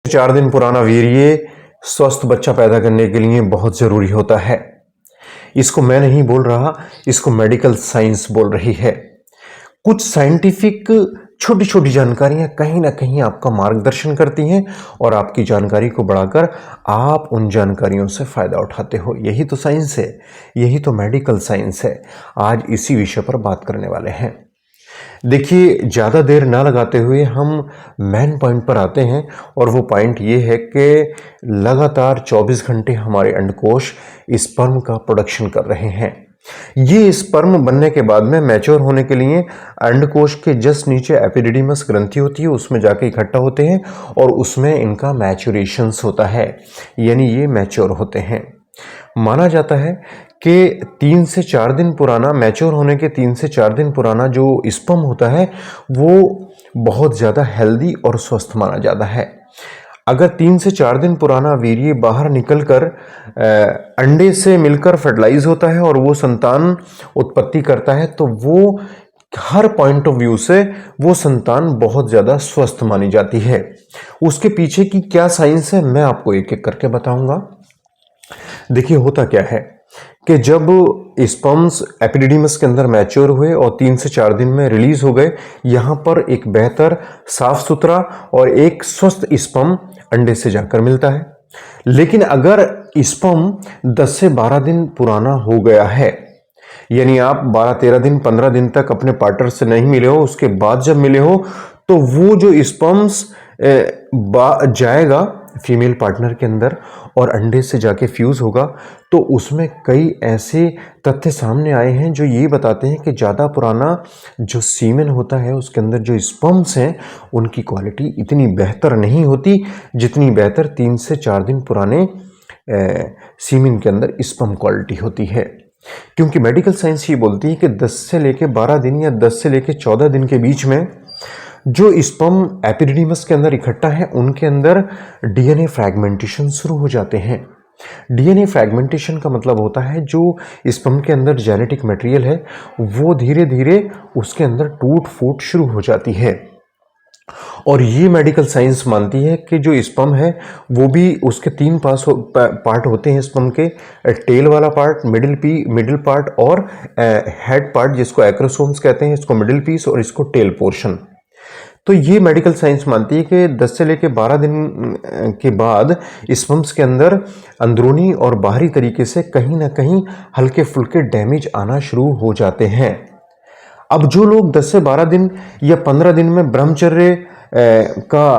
4 दिन पुराना वीर्य स्वस्थ बच्चा पैदा करने के लिए बहुत जरूरी होता है। इसको मैं नहीं बोल रहा, इसको मेडिकल साइंस बोल रही है। कुछ साइंटिफिक छोटी छोटी जानकारियां कहीं ना कहीं आपका मार्गदर्शन करती हैं और आपकी जानकारी को बढ़ाकर आप उन जानकारियों से फायदा उठाते हो। यही तो साइंस है, यही तो मेडिकल साइंस है। आज इसी विषय पर बात करने वाले हैं। देखिए, ज़्यादा देर ना लगाते हुए हम मेन पॉइंट पर आते हैं और वो पॉइंट ये है कि लगातार 24 घंटे हमारे अंडकोश स्पर्म का प्रोडक्शन कर रहे हैं। ये स्पर्म बनने के बाद में मैच्योर होने के लिए अंडकोश के जस्ट नीचे एपिडिडिमस ग्रंथि होती है, उसमें जाके इकट्ठा होते हैं और उसमें इनका मैच्योरेशंस होता है, यानी ये मैच्योर होते हैं। माना जाता है कि 3 से 4 दिन पुराना, मैच्योर होने के 3 से 4 दिन पुराना जो स्पर्म होता है वो बहुत ज़्यादा हेल्दी और स्वस्थ माना जाता है। अगर 3 से 4 दिन पुराना वीर्य बाहर निकलकर अंडे से मिलकर फर्टिलाइज होता है और वो संतान उत्पत्ति करता है, तो वो हर पॉइंट ऑफ व्यू से वो संतान बहुत ज़्यादा स्वस्थ मानी जाती है। उसके पीछे की क्या साइंस है मैं आपको एक एक करके बताऊंगा। देखिए, होता क्या है कि जब स्पर्म्स एपिडिडिमस के अंदर मैच्योर हुए और 3 से 4 दिन में रिलीज हो गए, यहाँ पर एक बेहतर साफ सुथरा और एक स्वस्थ स्पर्म अंडे से जाकर मिलता है। लेकिन अगर स्पर्म 10 से 12 दिन पुराना हो गया है, यानी आप 12-13 दिन 15 दिन तक अपने पार्टनर से नहीं मिले हो, उसके बाद जब मिले हो तो वो जो स्पर्म्स जाएगा फीमेल पार्टनर के अंदर और अंडे से जाके फ्यूज होगा, तो उसमें कई ऐसे तथ्य सामने आए हैं जो ये बताते हैं कि ज़्यादा पुराना जो सीमेन होता है उसके अंदर जो स्पर्म्स हैं उनकी क्वालिटी इतनी बेहतर नहीं होती जितनी बेहतर 3 से 4 दिन पुराने सीमेन के अंदर स्पर्म क्वालिटी होती है। क्योंकि मेडिकल साइंस ये बोलती है कि 10 से लेके 12 दिन या 10 से लेके 14 दिन के बीच में जो स्पर्म एपिडिडिमस के अंदर इकट्ठा है उनके अंदर डीएनए फ्रैगमेंटेशन शुरू हो जाते हैं। डीएनए फ्रैगमेंटेशन का मतलब होता है जो स्पर्म के अंदर जेनेटिक मटेरियल है वो धीरे धीरे उसके अंदर टूट फूट शुरू हो जाती है। और ये मेडिकल साइंस मानती है कि जो स्पर्म है वो भी उसके 3 पार्ट होते हैं स्पर्म के, टेल वाला पार्ट, मिडिल पार्ट और हेड पार्ट जिसको एक्रोसोम्स कहते हैं, इसको मिडिल पीस और इसको टेल पोर्शन। तो ये मेडिकल साइंस मानती है कि 10 से लेकर 12 दिन के बाद स्पर्म्स के अंदर अंदरूनी और बाहरी तरीके से कहीं ना कहीं हल्के फुल्के डैमेज आना शुरू हो जाते हैं। अब जो लोग 10 से 12 दिन या 15 दिन में ब्रह्मचर्य का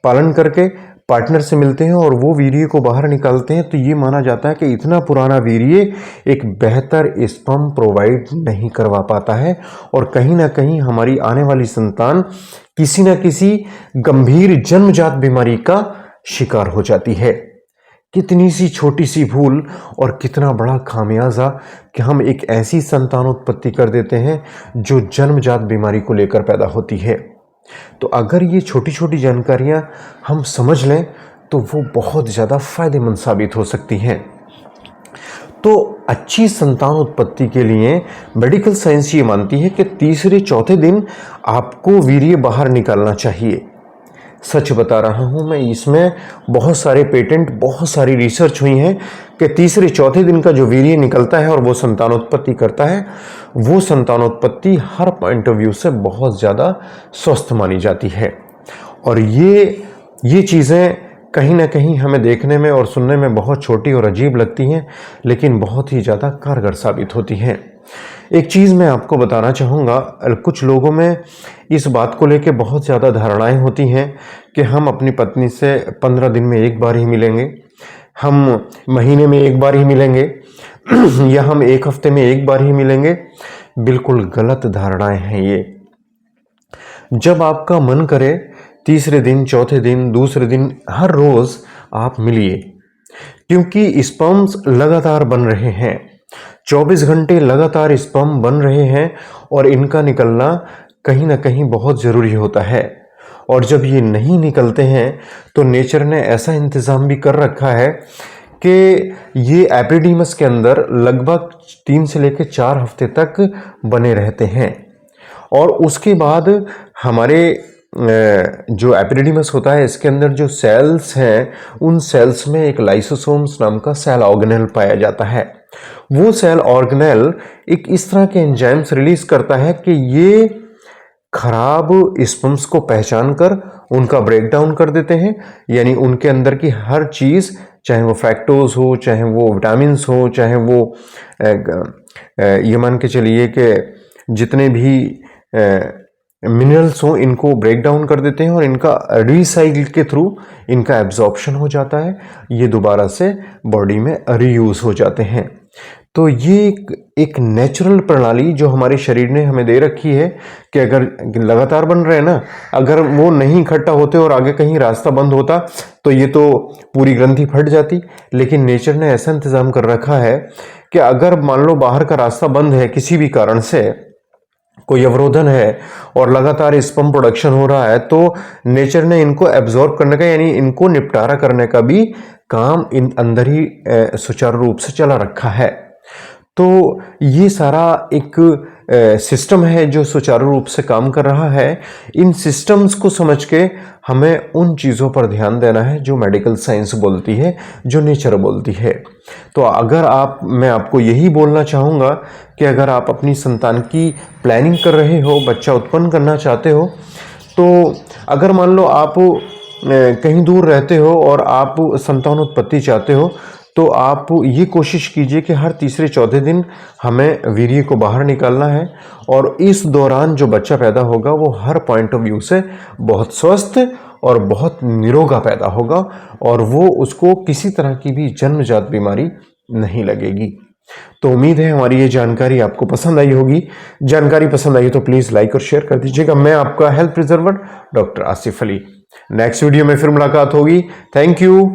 पालन करके पार्टनर से मिलते हैं और वो वीर्य को बाहर निकालते हैं, तो ये माना जाता है कि इतना पुराना वीर्य एक बेहतर स्पर्म प्रोवाइड नहीं करवा पाता है और कहीं ना कहीं हमारी आने वाली संतान किसी न किसी गंभीर जन्मजात बीमारी का शिकार हो जाती है। कितनी सी छोटी सी भूल और कितना बड़ा खामियाजा कि हम एक ऐसी संतान उत्पत्ति कर देते हैं जो जन्मजात बीमारी को लेकर पैदा होती है। तो अगर ये छोटी छोटी जानकारियां हम समझ लें तो वो बहुत ज़्यादा फायदेमंद साबित हो सकती हैं। तो अच्छी संतान उत्पत्ति के लिए मेडिकल साइंस ये मानती है कि तीसरे चौथे दिन आपको वीर्य बाहर निकालना चाहिए। सच बता रहा हूं मैं, इसमें बहुत सारे पेटेंट, बहुत सारी रिसर्च हुई हैं कि तीसरे चौथे दिन का जो वीर्य निकलता है और वो संतानोत्पत्ति करता है, वो संतानोत्पत्ति हर पॉइंट ऑफ व्यू से बहुत ज़्यादा स्वस्थ मानी जाती है। और ये चीज़ें कहीं ना कहीं हमें देखने में और सुनने में बहुत छोटी और अजीब लगती हैं, लेकिन बहुत ही ज़्यादा कारगर साबित होती हैं। एक चीज़ मैं आपको बताना चाहूँगा, कुछ लोगों में इस बात को लेकर बहुत ज़्यादा धारणाएं होती हैं कि हम अपनी पत्नी से 15 दिन में एक बार ही मिलेंगे, हम महीने में एक बार ही मिलेंगे या हम एक हफ्ते में एक बार ही मिलेंगे। बिल्कुल गलत धारणाएं हैं ये। जब आपका मन करे तीसरे दिन, चौथे दिन, दूसरे दिन, हर रोज़ आप मिलिए, क्योंकि स्पर्म्स लगातार बन रहे हैं। 24 घंटे लगातार स्पर्म बन रहे हैं और इनका निकलना कहीं ना कहीं बहुत ज़रूरी होता है। और जब ये नहीं निकलते हैं तो नेचर ने ऐसा इंतज़ाम भी कर रखा है कि ये एपिडिडिमस के अंदर लगभग 3 से लेकर 4 हफ्ते तक बने रहते हैं और उसके बाद हमारे जो एपिडिडिमस होता है इसके अंदर जो सेल्स हैं उन सेल्स में एक लाइसोसोम्स नाम का सेल ऑर्गेनेल पाया जाता है। वो सेल ऑर्गेनेल एक इस तरह के एंजाइम्स रिलीज करता है कि ये खराब स्पर्म्स को पहचान कर उनका ब्रेक डाउन कर देते हैं, यानी उनके अंदर की हर चीज़, चाहे वो फ्रैक्टोज हो, चाहे वो विटामिन्स हो, चाहे वो ये मान के चलिए कि जितने भी मिनरल्स हो, इनको ब्रेक डाउन कर देते हैं और इनका रिसाइकिल के थ्रू इनका एब्जॉर्प्शन हो जाता है, ये दोबारा से बॉडी में रीयूज हो जाते हैं। तो ये एक नेचुरल प्रणाली जो हमारे शरीर ने हमें दे रखी है कि अगर लगातार बन रहे हैं ना, अगर वो नहीं इकट्ठा होते और आगे कहीं रास्ता बंद होता तो ये तो पूरी ग्रंथि फट जाती। लेकिन नेचर ने ऐसा इंतज़ाम कर रखा है कि अगर मान लो बाहर का रास्ता बंद है, किसी भी कारण से कोई अवरोधन है और लगातार स्पर्म प्रोडक्शन हो रहा है, तो नेचर ने इनको एब्जॉर्ब करने का, यानी इनको निपटारा करने का भी काम इन अंदर ही सुचारू रूप से चला रखा है। तो ये सारा एक सिस्टम है जो सुचारू रूप से काम कर रहा है। इन सिस्टम्स को समझ के हमें उन चीज़ों पर ध्यान देना है जो मेडिकल साइंस बोलती है, जो नेचर बोलती है। तो अगर मैं आपको यही बोलना चाहूँगा कि अगर आप अपनी संतान की प्लानिंग कर रहे हो, बच्चा उत्पन्न करना चाहते हो, तो अगर मान लो आप कहीं दूर रहते हो और आप संतान उत्पत्ति चाहते हो, तो आप ये कोशिश कीजिए कि हर तीसरे चौथे दिन हमें वीर्य को बाहर निकालना है और इस दौरान जो बच्चा पैदा होगा वो हर पॉइंट ऑफ व्यू से बहुत स्वस्थ और बहुत निरोगा पैदा होगा और वो उसको किसी तरह की भी जन्मजात बीमारी नहीं लगेगी। तो उम्मीद है हमारी ये जानकारी आपको पसंद आई होगी। जानकारी पसंद आई तो प्लीज़ लाइक और शेयर कर दीजिएगा। मैं आपका health preserver doctor Asif Ali. Next video में फिर मुलाकात होगी। Thank you.